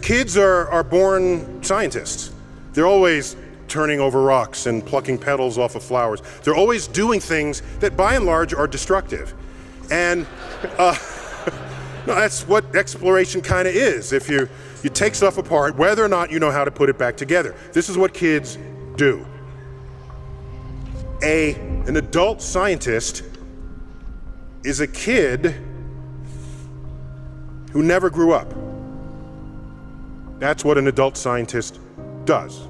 Kids are born scientists. They're always turning over rocks and plucking petals off of flowers. They're always doing things that by and large are destructive. And no, that's what exploration kind of is. If you take stuff apart, whether or not you know how to put it back together. This is what kids do. An adult scientist is a kid who never grew up. That's what an adult scientist does.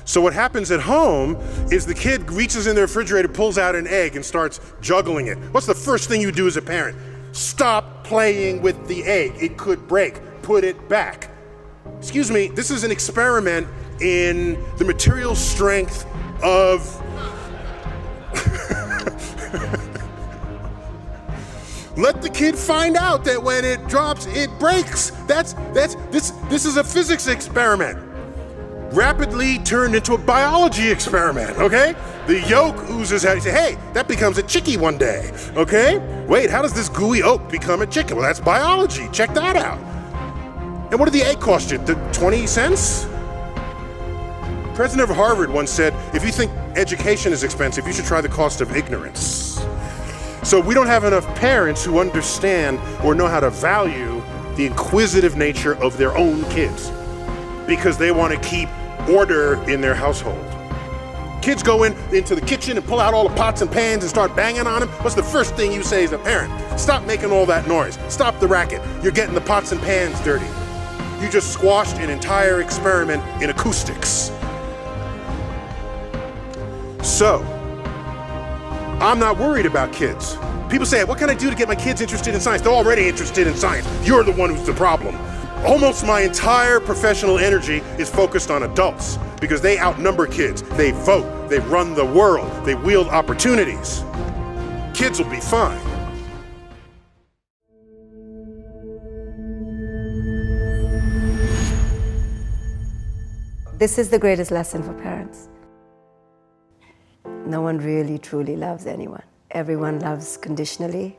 So what happens at home is the kid reaches in the refrigerator, pulls out an egg and starts juggling it. What's the first thing you do as a parent? Stop playing with the egg. It could break. Put it back. Excuse me, this is an experiment in the material strength of let the kid find out that when it drops, it breaks. This is a physics experiment rapidly turned into a biology experiment, okay? The yolk oozes out. You say, hey, that becomes a chickie one day, okay? Wait, how does this gooey oat become a chicken? Well, that's biology. Check that out. And what did the egg cost you? 20 cents? President of Harvard once said, if you think education is expensive, you should try the cost of ignorance. So we don't have enough parents who understand or know how to value the inquisitive nature of their own kids because they want to keep order in their household. Kids go into the kitchen and pull out all the pots and pans and start banging on them. What's the first thing you say as a parent? Stop making all that noise. Stop the racket. You're getting the pots and pans dirty. You just squashed an entire experiment in acoustics. So, I'm not worried about kids. People say, what can I do to get my kids interested in science? They're already interested in science. You're the one who's the problem. Almost my entire professional energy is focused on adults because they outnumber kids. They vote, they run the world, they wield opportunities. Kids will be fine. This is the greatest lesson for parents. No one really truly loves anyone. Everyone loves conditionally.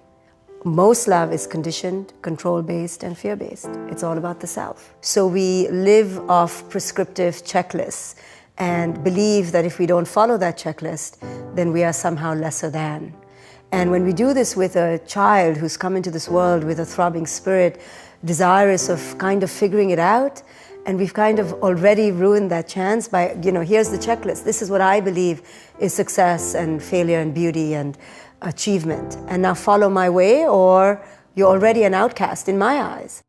Most love is conditioned, control-based, and fear-based. It's all about the self. So we live off prescriptive checklists and believe that if we don't follow that checklist, then we are somehow lesser than. And when we do this with a child who's come into this world with a throbbing spirit, desirous of kind of figuring it out, and we've kind of already ruined that chance by, here's the checklist. This is what I believe is success and failure and beauty and achievement. And now follow my way or you're already an outcast in my eyes.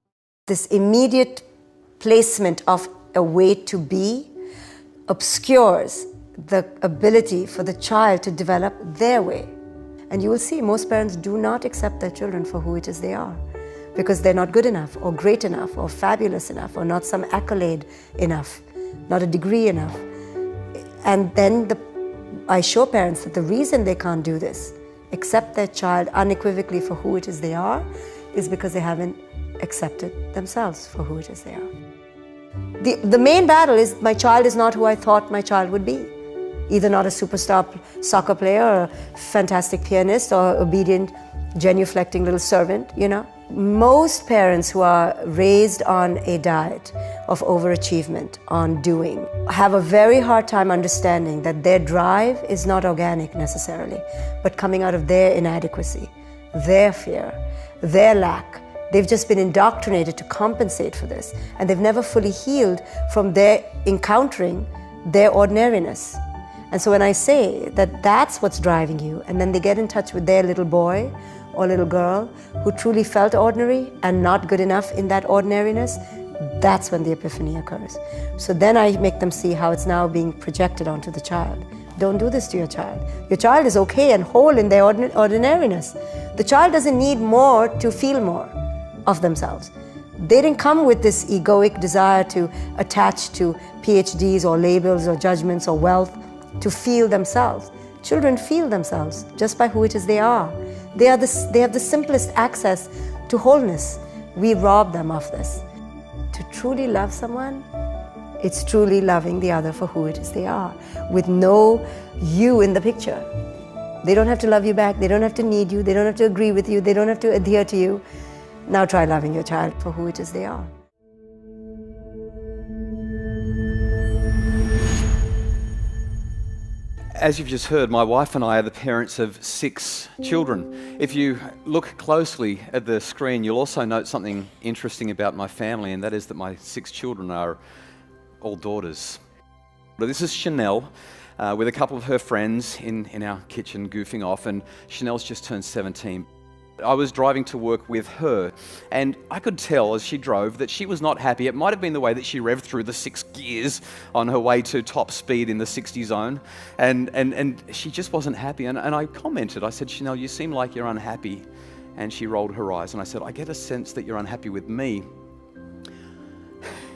This immediate placement of a way to be obscures the ability for the child to develop their way. And you will see most parents do not accept their children for who it is they are, because they're not good enough or great enough or fabulous enough or not some accolade enough, not a degree enough. And then I show parents that the reason they can't do this, accept their child unequivocally for who it is they are, is because they haven't accepted themselves for who it is they are. The main battle is my child is not who I thought my child would be. Either not a superstar soccer player or a fantastic pianist or obedient, genuflecting little servant, Most parents who are raised on a diet of overachievement, on doing, have a very hard time understanding that their drive is not organic necessarily, but coming out of their inadequacy, their fear, their lack. They've just been indoctrinated to compensate for this, and they've never fully healed from their encountering their ordinariness. And so when I say that that's what's driving you, and then they get in touch with their little boy or little girl who truly felt ordinary and not good enough in that ordinariness, that's when the epiphany occurs. So then I make them see how it's now being projected onto the child. Don't do this to your child. Your child is okay and whole in their ordinariness. The child doesn't need more to feel more of themselves. They didn't come with this egoic desire to attach to PhDs or labels or judgments or wealth to feel themselves. Children feel themselves just by who it is they are. They have the simplest access to wholeness. We rob them of this. To truly love someone, it's truly loving the other for who it is they are, with no you in the picture. They don't have to love you back, they don't have to need you, they don't have to agree with you, they don't have to adhere to you. Now try loving your child for who it is they are. As you've just heard, my wife and I are the parents of 6 children. If you look closely at the screen, you'll also note something interesting about my family, and that is that my 6 children are all daughters. This is Chanel with a couple of her friends in our kitchen goofing off, and Chanel's just turned 17. I was driving to work with her, and I could tell as she drove that she was not happy. It might have been the way that she revved through the 6 gears on her way to top speed in the 60 zone, and she just wasn't happy. And I commented, I said, Chanel, you seem like you're unhappy. And she rolled her eyes, and I said, I get a sense that you're unhappy with me.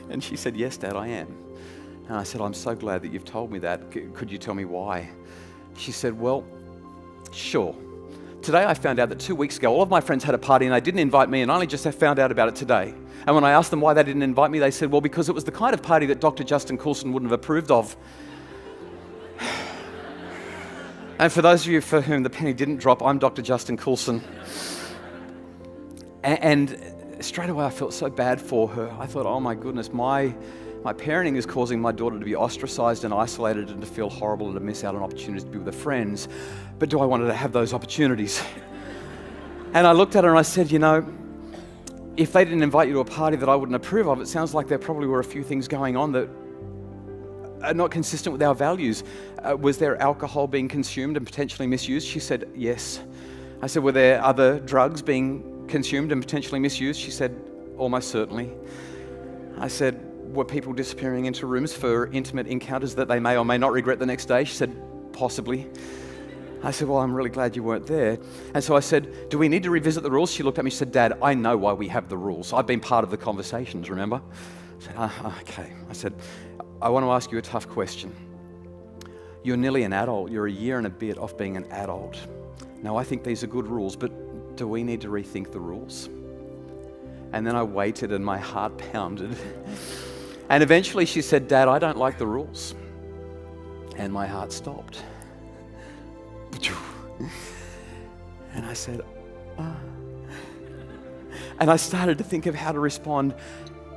And she said, yes, Dad, I am. And I said, I'm so glad that you've told me that. Could you tell me why? She said, well, sure. Today I found out that 2 weeks ago, all of my friends had a party and they didn't invite me, and I only just found out about it today. And when I asked them why they didn't invite me, they said, well, because it was the kind of party that Dr. Justin Coulson wouldn't have approved of. And for those of you for whom the penny didn't drop, I'm Dr. Justin Coulson. And straight away I felt so bad for her. I thought, oh my goodness, my parenting is causing my daughter to be ostracized and isolated and to feel horrible and to miss out on opportunities to be with her friends. But do I want her to have those opportunities? And I looked at her and I said, you know, if they didn't invite you to a party that I wouldn't approve of, it sounds like there probably were a few things going on that are not consistent with our values. Was there alcohol being consumed and potentially misused? She said, yes. I said, were there other drugs being consumed and potentially misused? She said, almost certainly. I said, were people disappearing into rooms for intimate encounters that they may or may not regret the next day? She said, possibly. I said, well, I'm really glad you weren't there. And so I said, do we need to revisit the rules? She looked at me, she said, Dad, I know why we have the rules. I've been part of the conversations, remember? I said, okay. I said, I want to ask you a tough question. You're nearly an adult. You're a year and a bit off being an adult. Now, I think these are good rules, but do we need to rethink the rules? And then I waited and my heart pounded. And eventually she said, Dad, I don't like the rules. And my heart stopped. And I said, And I started to think of how to respond.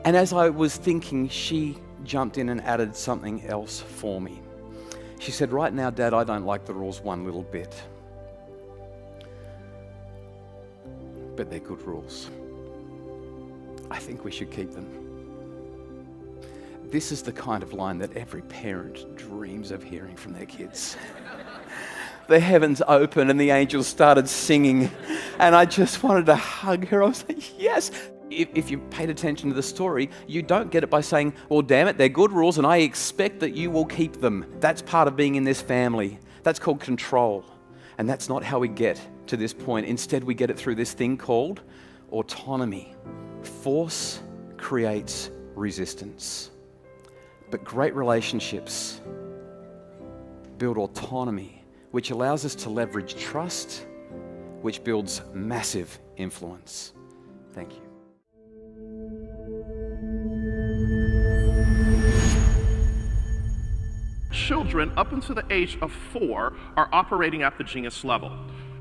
And as I was thinking, she jumped in and added something else for me. She said, right now, Dad, I don't like the rules one little bit. But they're good rules. I think we should keep them. This is the kind of line that every parent dreams of hearing from their kids. The heavens opened and the angels started singing, and I just wanted to hug her. I was like, yes. If you paid attention to the story, you don't get it by saying, well, damn it, they're good rules and I expect that you will keep them. That's part of being in this family. That's called control. And that's not how we get to this point. Instead, we get it through this thing called autonomy. Force creates resistance. But great relationships build autonomy, which allows us to leverage trust, which builds massive influence. Thank you. Children up until the age of 4 are operating at the genius level.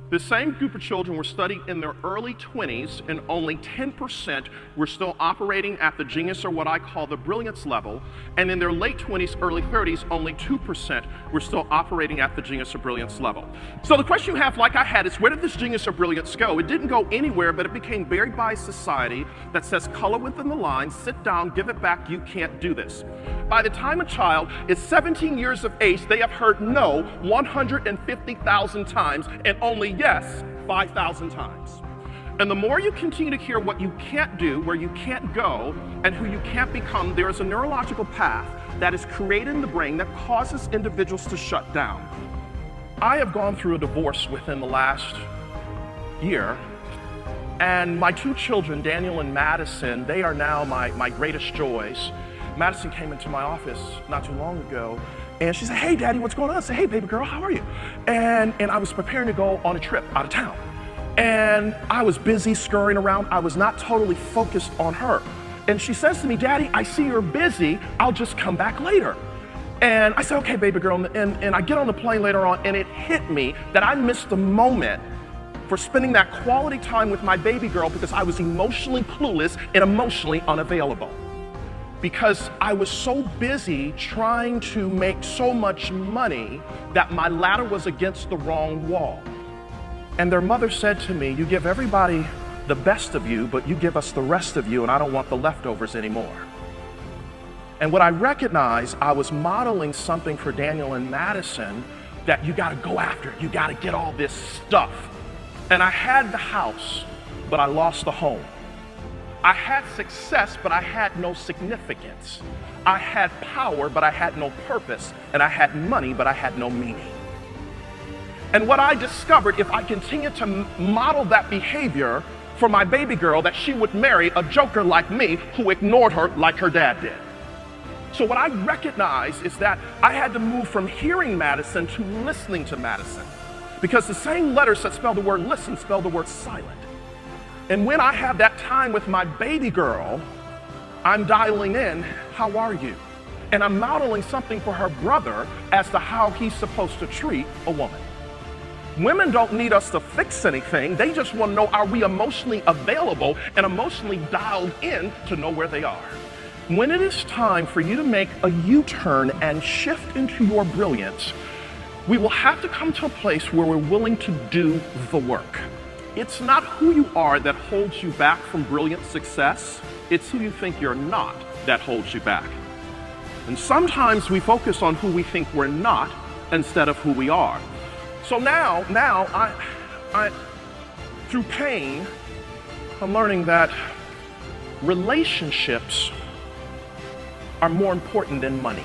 The same group of children were studied in their early 20s, and only 10% were still operating at the genius, or what I call the brilliance level. And in their late 20s, early 30s, only 2% were still operating at the genius or brilliance level. So the question you have, like I had, is where did this genius or brilliance go? It didn't go anywhere, but it became buried by society that says, color within the lines, sit down, give it back, you can't do this. By the time a child is 17 years of age, they have heard no 150,000 times, and only yes 5,000 times. And the more you continue to hear what you can't do, where you can't go, and who you can't become, there is a neurological path that is created in the brain that causes individuals to shut down. I have gone through a divorce within the last year, and my 2 children, Daniel and Madison, they are now my greatest joys. Madison came into my office not too long ago, and she said, hey, Daddy, what's going on? I said, hey, baby girl, how are you? And I was preparing to go on a trip out of town. And I was busy scurrying around. I was not totally focused on her. And she says to me, Daddy, I see you're busy. I'll just come back later. And I said, okay, baby girl. And I get on the plane later on, and it hit me that I missed the moment for spending that quality time with my baby girl because I was emotionally clueless and emotionally unavailable. because I was so busy trying to make so much money that my ladder was against the wrong wall. And their mother said to me, "You give everybody the best of you, but you give us the rest of you, and I don't want the leftovers anymore." And what I recognized, I was modeling something for Daniel and Madison, that you gotta go after it, you gotta get all this stuff. And I had the house, but I lost the home. I had success, but I had no significance. I had power, but I had no purpose. And I had money, but I had no meaning. And what I discovered, if I continued to model that behavior for my baby girl, that she would marry a joker like me who ignored her like her dad did. So what I recognized is that I had to move from hearing Madison to listening to Madison, because the same letters that spell the word listen spell the word silent. And when I have that time with my baby girl, I'm dialing in, "How are you?" And I'm modeling something for her brother as to how he's supposed to treat a woman. Women don't need us to fix anything. They just want to know, are we emotionally available and emotionally dialed in to know where they are? When it is time for you to make a U-turn and shift into your brilliance, we will have to come to a place where we're willing to do the work. It's not who you are that holds you back from brilliant success. It's who you think you're not that holds you back. And sometimes we focus on who we think we're not instead of who we are. So now I through pain, I'm learning that relationships are more important than money.